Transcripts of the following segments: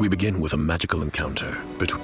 We begin with a magical encounter between...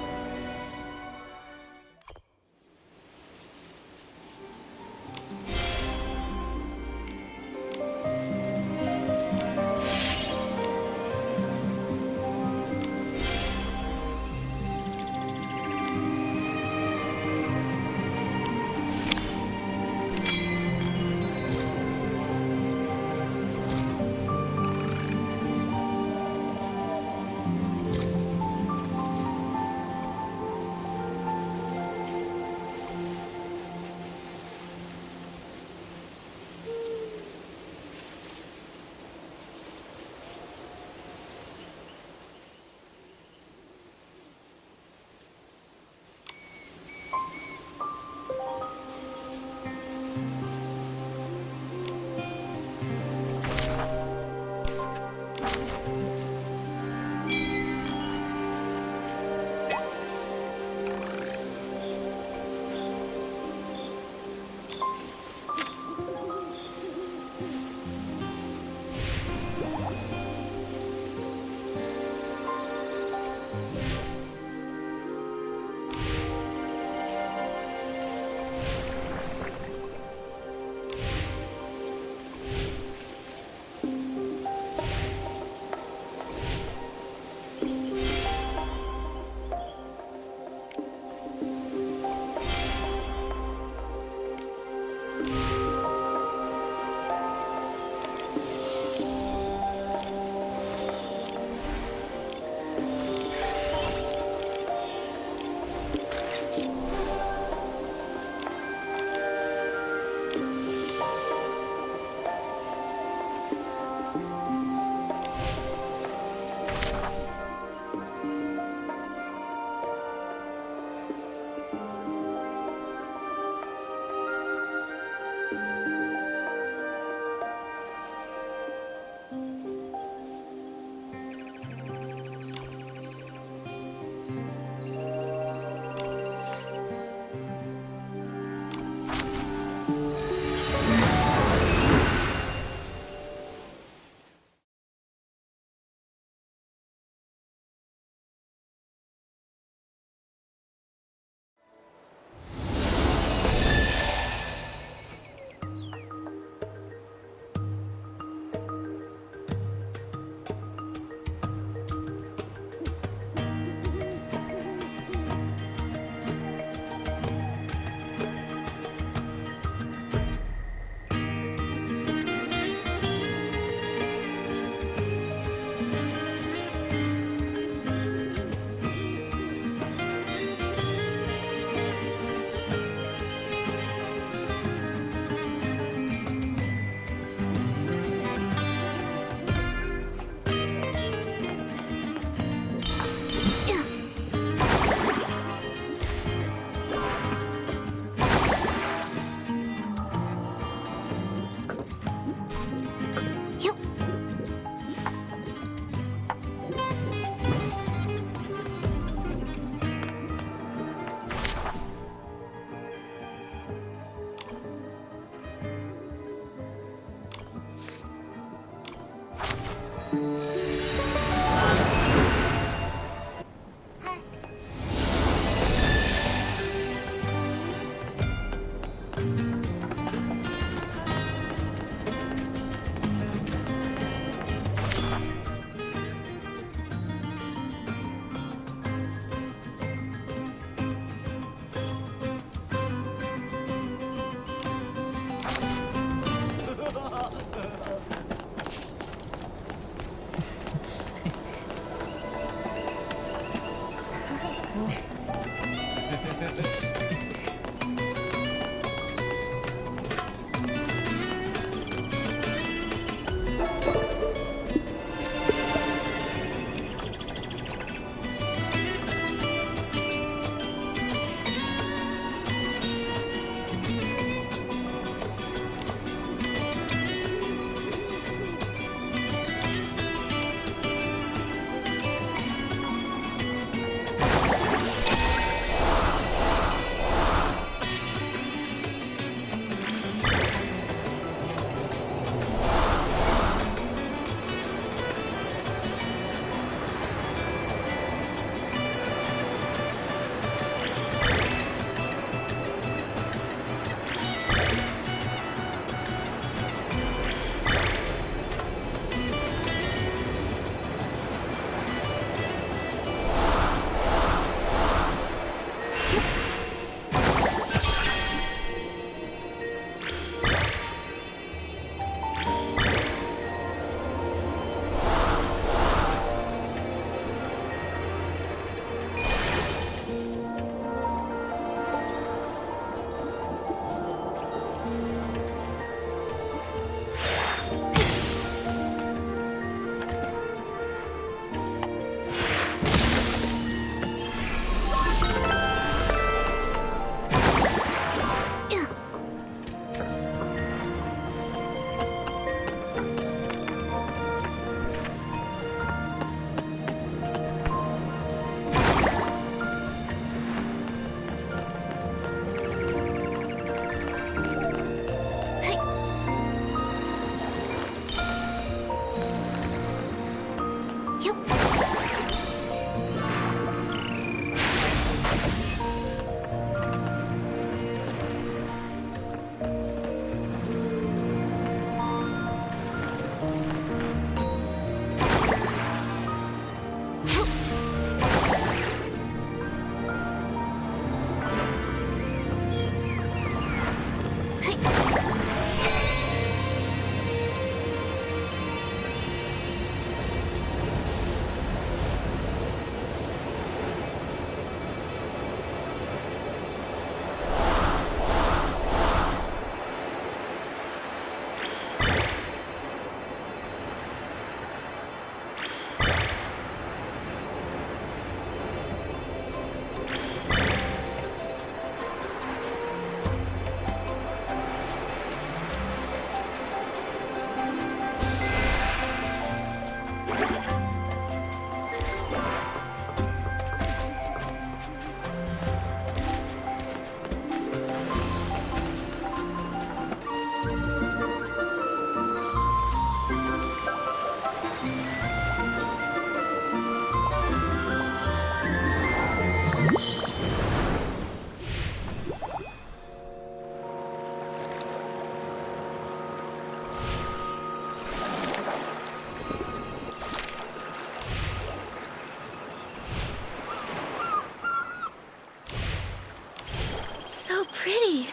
pretty.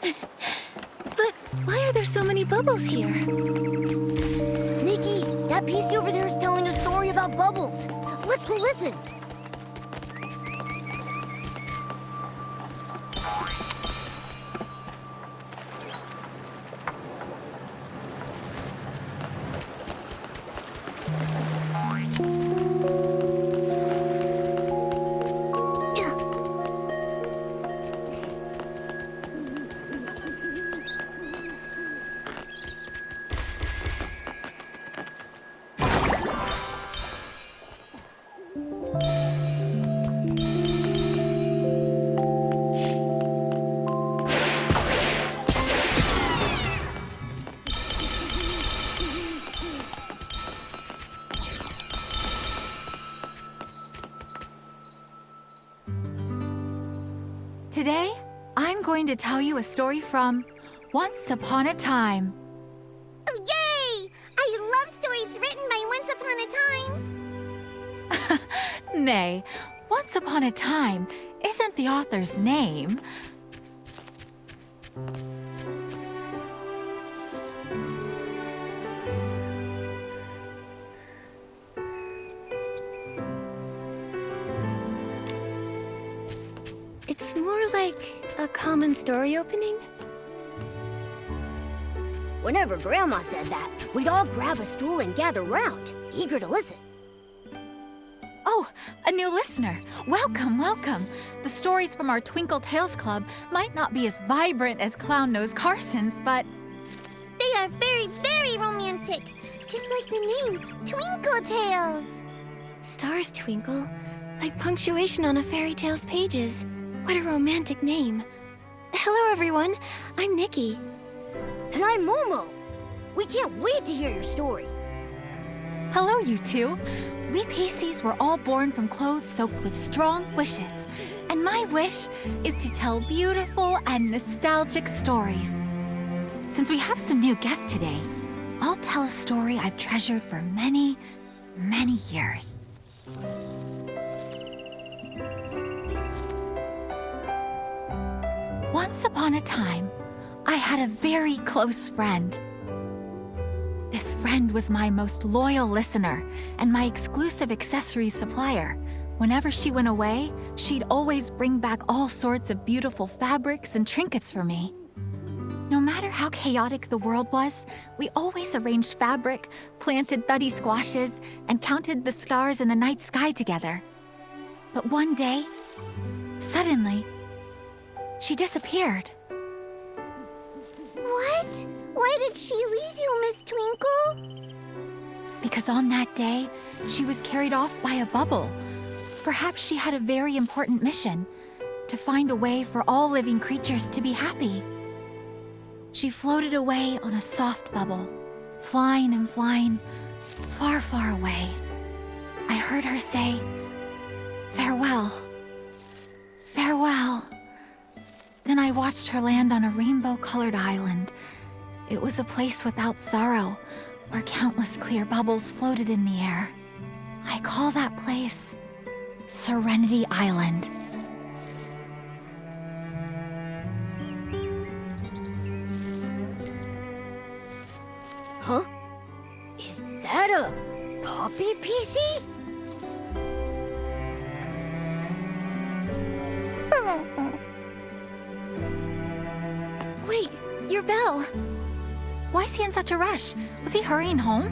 But why are there so many bubbles here? Nikki, that PC over there is telling a story about bubbles. Let's go listen. Today, I'm going to tell you a story from Once Upon a Time. Oh, yay! I love stories written by Once Upon a Time. Nay, Once Upon a Time isn't the author's name. It's more like a common story opening. Whenever Grandma said that, we'd all grab a stool and gather round, eager to listen. Oh, a new listener. Welcome, welcome. The stories from our Twinkle Tales Club might not be as vibrant as Clown Nose Carson's, but They are very, very romantic. Just like the name, Twinkle Tales. stars twinkle like punctuation on a fairy tale's pages. What a romantic name. Hello, everyone. I'm Nikki. And I'm Momo. We can't wait to hear your story. Hello, you two. We PCs were all born from clothes soaked with strong wishes. And my wish is to tell beautiful and nostalgic stories. Since we have some new guests today, I'll tell a story I've treasured for many, many years. Once upon a time, I had a very close friend. This friend was my most loyal listener and my exclusive accessories supplier. Whenever she went away, she'd always bring back all sorts of beautiful fabrics and trinkets for me. No matter how chaotic the world was, we always arranged fabric, planted thuddy squashes, and counted the stars in the night sky together. But one day, suddenly, she disappeared. What? Why did she leave you, Miss Twinkle? Because on that day, she was carried off by a bubble. Perhaps she had a very important mission, to find a way for all living creatures to be happy. She floated away on a soft bubble, flying and flying, far, far away. I heard her say, "Farewell, farewell." Then I watched her land on a rainbow-colored island. It was a place without sorrow, where countless clear bubbles floated in the air. I call that place Serenity Island. Huh? Is that a puppy PC? Wait, your bell. Why is he in such a rush? Was he hurrying home?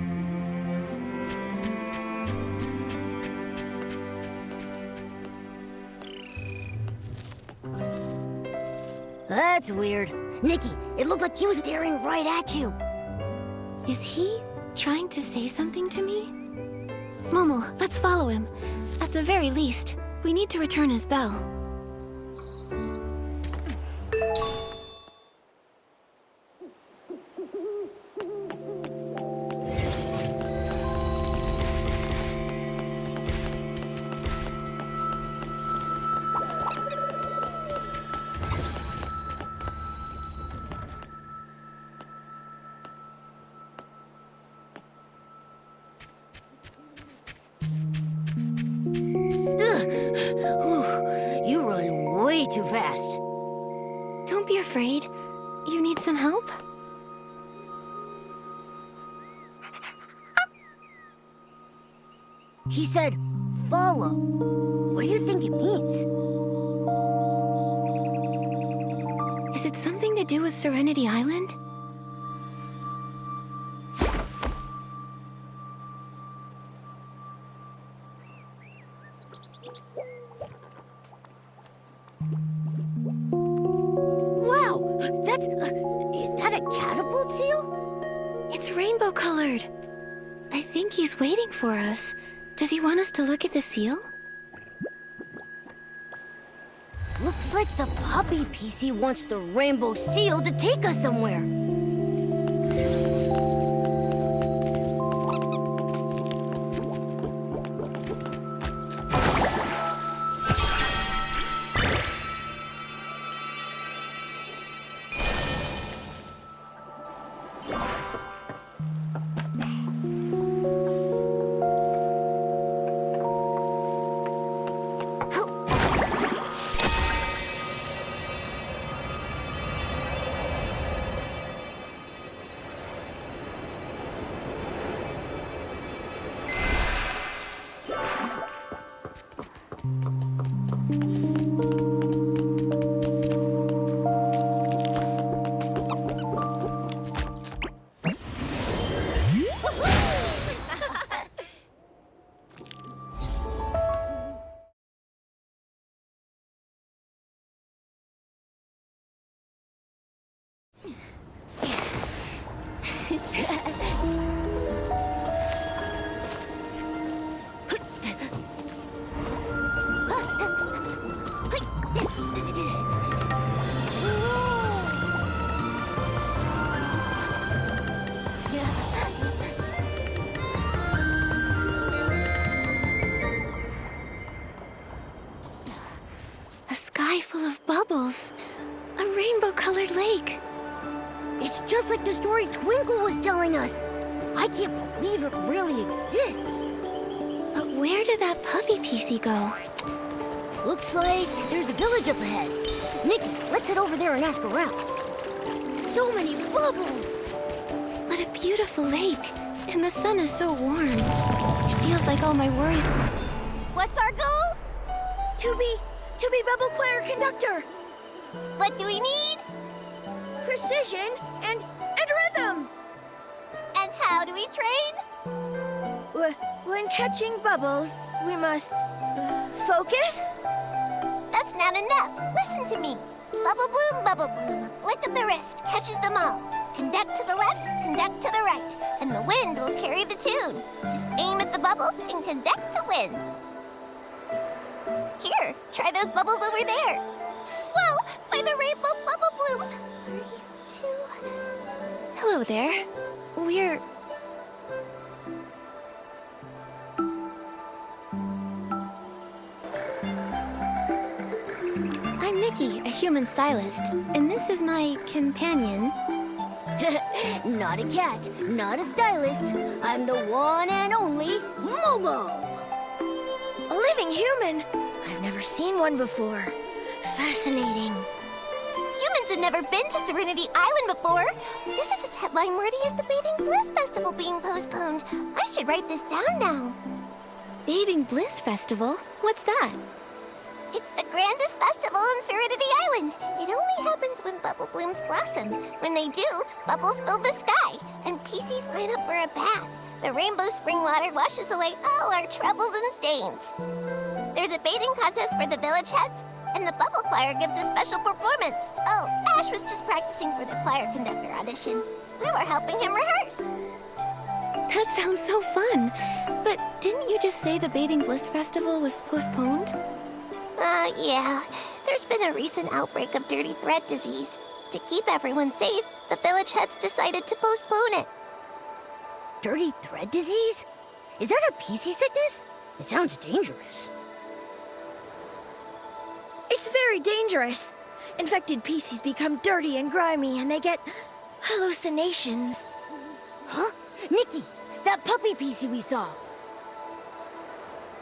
That's weird. Nikki, it looked like he was staring right at you. Is he trying to say something to me? Momo, let's follow him. At the very least, we need to return his bell. You be afraid. You need some help? He said, follow. What do you think it means? Is it something to do with Serenity Island? Wow! Is that a catapult seal? It's rainbow colored. I think he's waiting for us. Does he want us to look at the seal? Looks like the puppy PC wants the rainbow seal to take us somewhere. A sky full of bubbles. A rainbow-colored lake. It's just like the story Twinkle was telling us. I can't believe it really exists. But where did that puppy PC go? Looks like there's a village up ahead. Nikki, let's head over there and ask around. So many bubbles! What a beautiful lake. And the sun is so warm. It feels like all my worries... What's our goal? To be bubble choir conductor. What do we need? Precision and rhythm. And how do we train? When catching bubbles, we must focus. That's not enough. Listen to me. Bubble bloom, flick of the wrist, catches them all. Conduct to the left, conduct to the right, and the wind will carry the tune. Just aim at the bubbles and conduct to win. Here, try those bubbles over there. Whoa, by the rainbow bubble bloom. Are you too? Hello there. We're... I'm Nikki, a human stylist, and this is my companion. Not a cat, not a stylist. I'm the one and only Momo. A living human. I've never seen one before. Fascinating. Humans have never been to Serenity Island before. This is as headline-worthy as the Bathing Bliss Festival being postponed. I should write this down now. Bathing Bliss Festival? What's that? It's the grandest festival on Serenity Island. It only happens when bubble blooms blossom. When they do, bubbles fill the sky, and PCs line up for a bath. The rainbow spring water washes away all our troubles and stains. There's a bathing contest for the village heads, and the bubble choir gives a special performance. Oh, Ash was just practicing for the choir conductor audition. We were helping him rehearse. That sounds so fun. But didn't you just say the Bathing Bliss Festival was postponed? Yeah. There's been a recent outbreak of dirty thread disease. To keep everyone safe, the village heads decided to postpone it. Dirty thread disease? Is that a PC sickness? It sounds dangerous. It's very dangerous. Infected PCs become dirty and grimy, and they get hallucinations. Huh? Nikki, that puppy PC we saw.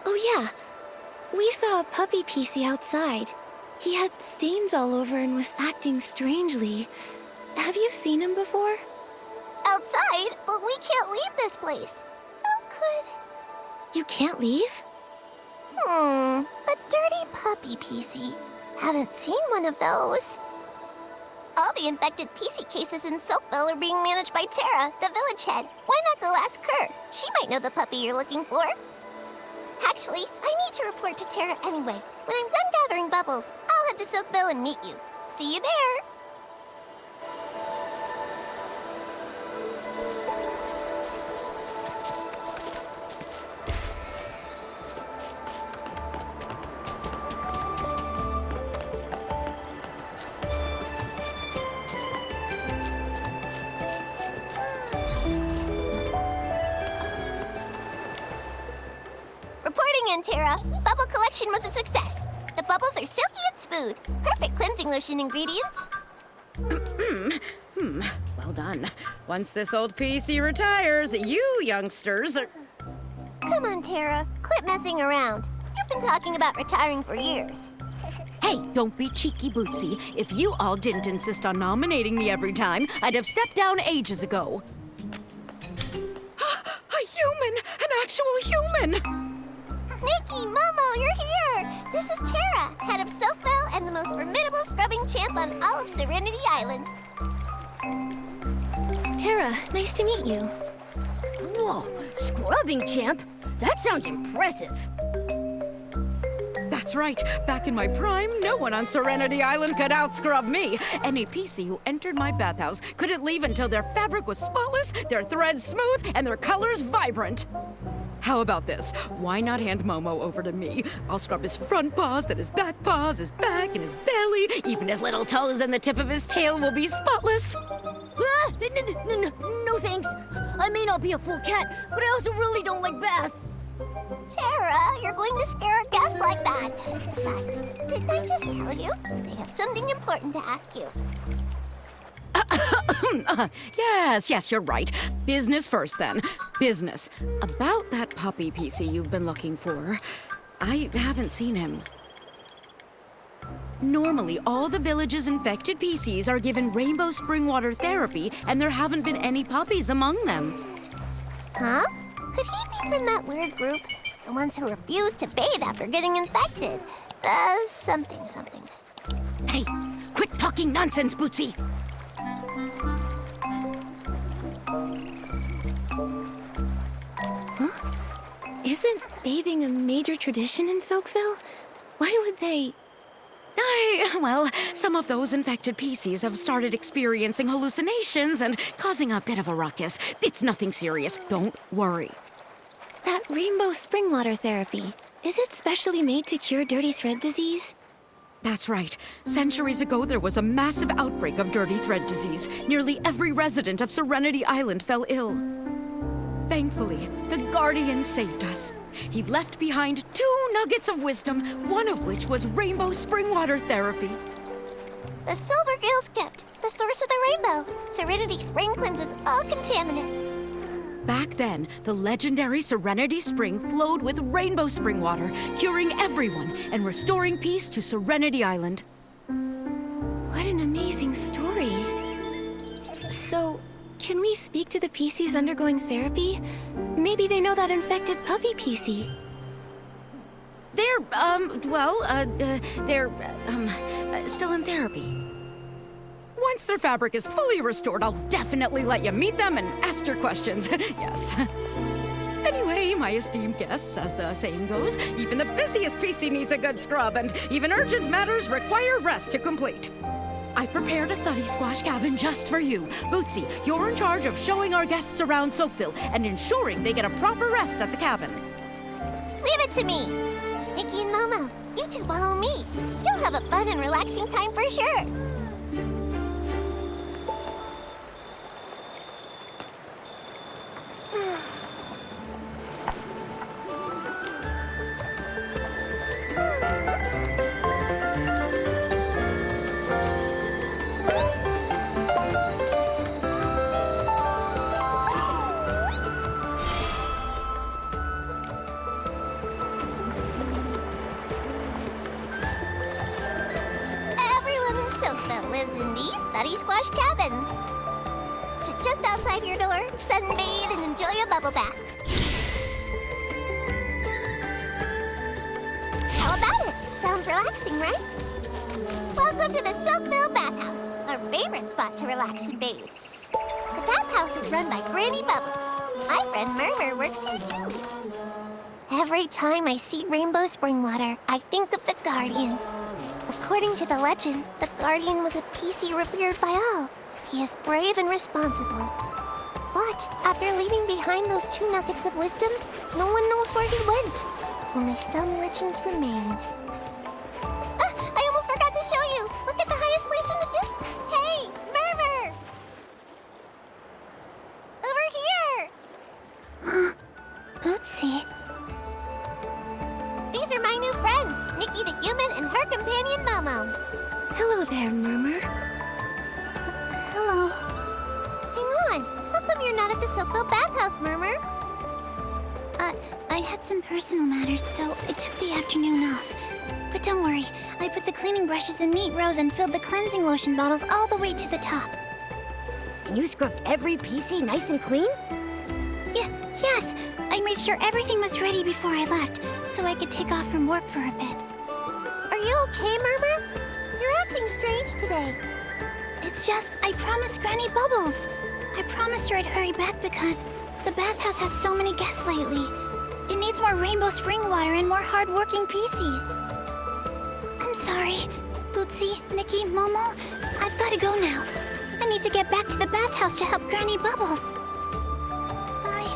Oh yeah. We saw a puppy PC outside. He had stains all over and was acting strangely. Have you seen him before? Outside, but we can't leave this place. Who could? You can't leave? A dirty puppy PC. Haven't seen one of those. All the infected PC cases in Soapville are being managed by Tara, the village head. Why not go ask her? She might know the puppy you're looking for. Actually, I need to report to Tara anyway. When I'm done gathering bubbles, I'll head to Soapville and meet you. See you there. Reporting in, Tara. Bubble collection was a success. The bubbles are silky and smooth. Perfect cleansing lotion ingredients. Well done. Once this old PC retires, you youngsters are... Come on, Tara. Quit messing around. You've been talking about retiring for years. Hey, don't be cheeky, Bootsy. If you all didn't insist on nominating me every time, I'd have stepped down ages ago. A human! An actual human! Nikki, Momo, you're here! This is Tara, head of Soapville and the most formidable scrubbing champ on all of Serenity Island. Tara, nice to meet you. Whoa, scrubbing champ? That sounds impressive. That's right. Back in my prime, no one on Serenity Island could out-scrub me. Any PC who entered my bathhouse couldn't leave until their fabric was spotless, their threads smooth, and their colors vibrant. How about this? Why not hand Momo over to me? I'll scrub his front paws, then his back paws, his back, and his belly. Even his little toes and the tip of his tail will be spotless. No thanks. I may not be a full cat, but I also really don't like baths. Tara, you're going to scare a guest like that. Besides, didn't I just tell you? They have something important to ask you. Yes, you're right. Business first, then. Business. About that puppy PC you've been looking for. I haven't seen him. Normally, all the village's infected PCs are given rainbow spring water therapy, and there haven't been any puppies among them. Huh? Could he be from that weird group? The ones who refuse to bathe after getting infected? The somethings. Hey, quit talking nonsense, Bootsy! Isn't bathing a major tradition in Soakville? Why would they? Well, some of those infected PCs have started experiencing hallucinations and causing a bit of a ruckus. It's nothing serious. Don't worry. That rainbow spring water therapy, is it specially made to cure dirty thread disease? That's right. Centuries ago, there was a massive outbreak of dirty thread disease. Nearly every resident of Serenity Island fell ill. Thankfully, the Guardian saved us. He left behind 2 nuggets of wisdom, one of which was rainbow spring water therapy. The Silver Gill's gift, the source of the rainbow. Serenity Spring cleanses all contaminants. Back then, the legendary Serenity Spring flowed with rainbow spring water, curing everyone and restoring peace to Serenity Island. What an amazing story. So, can we speak to the PCs undergoing therapy? Maybe they know that infected puppy PC. They're still in therapy. Once their fabric is fully restored, I'll definitely let you meet them and ask your questions. Yes. Anyway, my esteemed guests, as the saying goes, even the busiest PC needs a good scrub, and even urgent matters require rest to complete. I've prepared a thuddy squash cabin just for you. Bootsy, you're in charge of showing our guests around Soakville and ensuring they get a proper rest at the cabin. Leave it to me. Nikki and Momo, you two follow me. You'll have a fun and relaxing time for sure. Thuddy Squash Cabins. Sit just outside your door, sunbathe, and enjoy a bubble bath. How about it? Sounds relaxing, right? Welcome to the Silkville Bathhouse, our favorite spot to relax and bathe. The bathhouse is run by Granny Bubbles. My friend Murmur works here too. Every time I see rainbow spring water, I think of the Guardian. According to the legend, the Guardian was a PC revered by all. He is brave and responsible. But after leaving behind those 2 nuggets of wisdom, no one knows where he went. Only some legends remain. I almost forgot to show you. Look at the highest place in the distance. Hey, Murmur! Over here! Oopsie. These are my new friends, Nikki the human and her companion Momo. Hello there, Murmur. Hello. Hang on, how come you're not at the Silkville Bathhouse, Murmur? I had some personal matters, so I took the afternoon off. But don't worry, I put the cleaning brushes in neat rows and filled the cleansing lotion bottles all the way to the top. And you scrubbed every PC nice and clean? Yes, I made sure everything was ready before I left, so I could take off from work for a bit. Are you okay, Murmur? You're acting strange today. It's just, I promised Granny Bubbles. I promised her I'd hurry back because the bathhouse has so many guests lately. It needs more rainbow spring water and more hard-working PCs. I'm sorry, Bootsy, Nikki, Momo. I've got to go now. I need to get back to the bathhouse to help Granny Bubbles. Bye.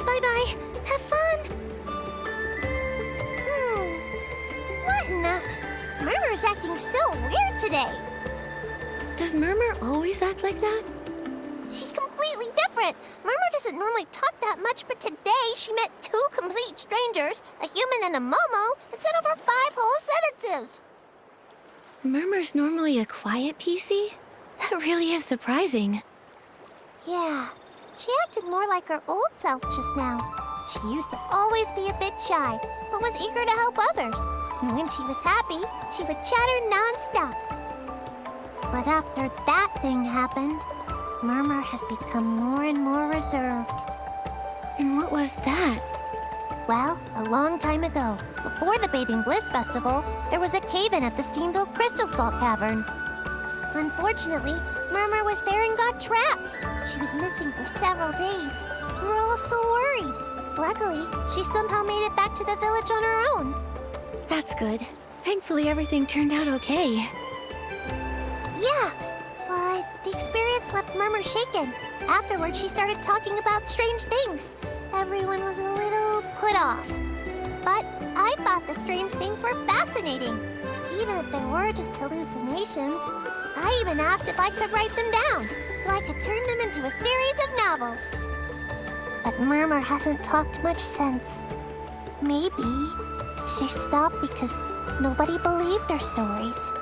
Bye-bye. Have fun. What in the... Murmur's acting so weird today. Does Murmur always act like that? She's completely different. Murmur doesn't normally talk that much, but today she met 2 complete strangers, a human and a Momo, and said over 5 whole sentences. Murmur's normally a quiet PC? That really is surprising. Yeah, she acted more like her old self just now. She used to always be a bit shy, but was eager to help others. And when she was happy, she would chatter nonstop. But after that thing happened, Murmur has become more and more reserved. And what was that? Well, a long time ago, before the Bathing Bliss Festival, there was a cave-in at the Steamville Crystal Salt Cavern. Unfortunately, Murmur was there and got trapped. She was missing for several days. We were all so worried. Luckily, she somehow made it back to the village on her own. That's good. Thankfully, everything turned out okay. Yeah, but the experience left Murmur shaken. Afterwards, she started talking about strange things. Everyone was a little put off. But I thought the strange things were fascinating, even if they were just hallucinations. I even asked if I could write them down, so I could turn them into a series of novels. But Murmur hasn't talked much since. Maybe she stopped because nobody believed her stories.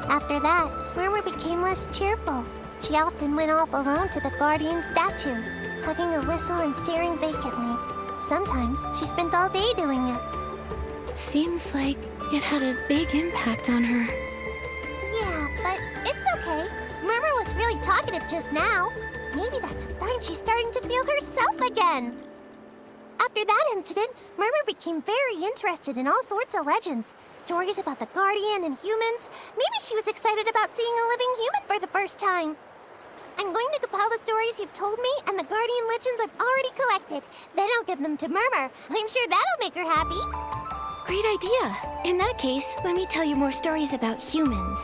After that, Murmur became less cheerful. She often went off alone to the Guardian statue, hugging a whistle and staring vacantly. Sometimes she spent all day doing it. Seems like it had a big impact on her. Yeah, but it's okay. Murmur was really talkative just now. Maybe that's a sign she's starting to feel herself again. After that incident, Murmur became very interested in all sorts of legends. Stories about the Guardian and humans. Maybe she was excited about seeing a living human for the first time. I'm going to compile the stories you've told me and the Guardian legends I've already collected. Then I'll give them to Murmur. I'm sure that'll make her happy. Great idea. In that case, let me tell you more stories about humans.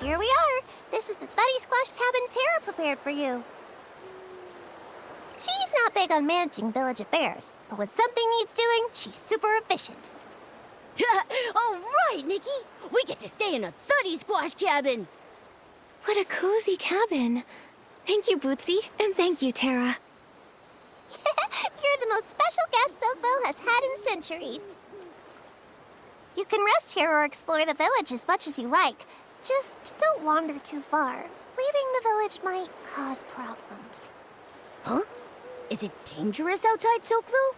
Here we are. This is the Thuddy Squash Cabin Tara prepared for you. She's not big on managing village affairs, but when something needs doing, she's super efficient. All right, Nikki. We get to stay in a Thuddy Squash cabin. What a cozy cabin. Thank you, Bootsy, and thank you, Tara. You're the most special guest Silkville has had in centuries. You can rest here or explore the village as much as you like. Just don't wander too far. leaving the village might cause problems. Huh? Is it dangerous outside Soakville?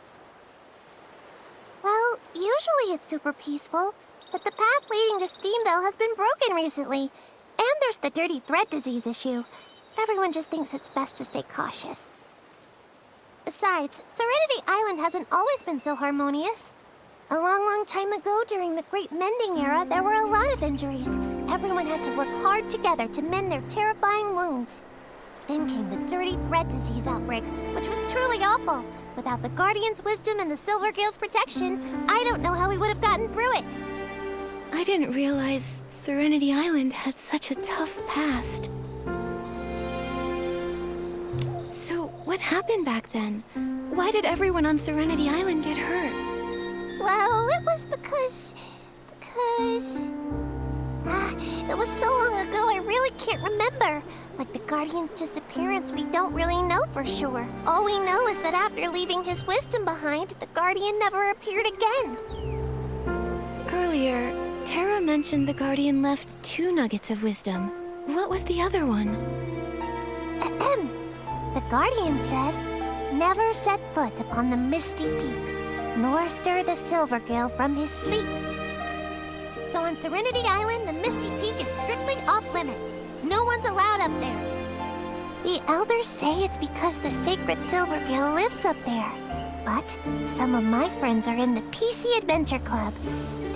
Well, usually it's super peaceful, but the path leading to Steamville has been broken recently. And there's the dirty thread disease issue. Everyone just thinks it's best to stay cautious. Besides, Serenity Island hasn't always been so harmonious. A long time ago, during the Great Mending Era, there were a lot of injuries. Everyone had to work hard together to mend their terrifying wounds. Then came the dirty thread disease outbreak, which was truly awful. Without the Guardian's wisdom and the Silvergale's protection, I don't know how we would have gotten through it. I didn't realize Serenity Island had such a tough past. So, what happened back then? Why did everyone on Serenity Island get hurt? Well, it was because... it was so long ago I really can't remember. Like the Guardian's disappearance, we don't really know for sure. All we know is that after leaving his wisdom behind, the Guardian never appeared again. Earlier, Terra mentioned the Guardian left 2 nuggets of wisdom. What was the other one? Ahem. The Guardian said, "Never set foot upon the misty peak, nor stir the Silvergale from his sleep." So on Serenity Island, the Misty Peak is strictly off limits. No one's allowed up there. The elders say it's because the sacred Silvergale lives up there. But some of my friends are in the PC Adventure Club.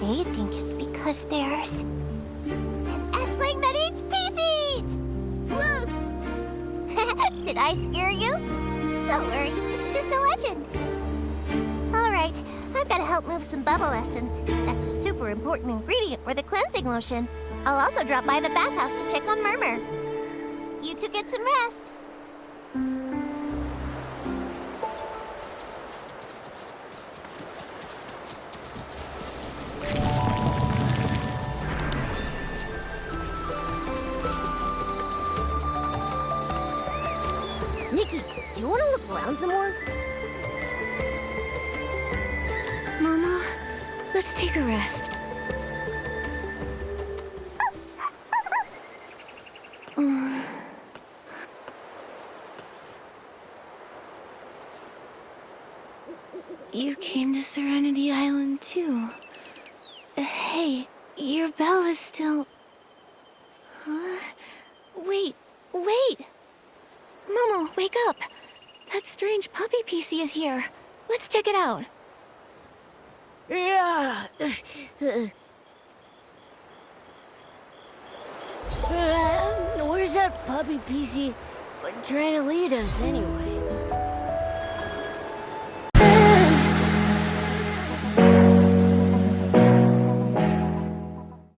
They think it's because there's an S-Ling that eats PCs! Woo! Did I scare you? Don't worry, it's just a legend. All right, I've got to help move some bubble essence. That's a super important ingredient for the cleansing lotion. I'll also drop by the bathhouse to check on Murmur. You two get some rest. Nikki, do you want to look around some more? Momo, let's take a rest. You came to Serenity Island too. Hey, your bell is still... Huh? Wait! Momo, wake up! That strange puppy PC is here. Let's check it out. Yeah. Where's that puppy PC trying to lead us anyway?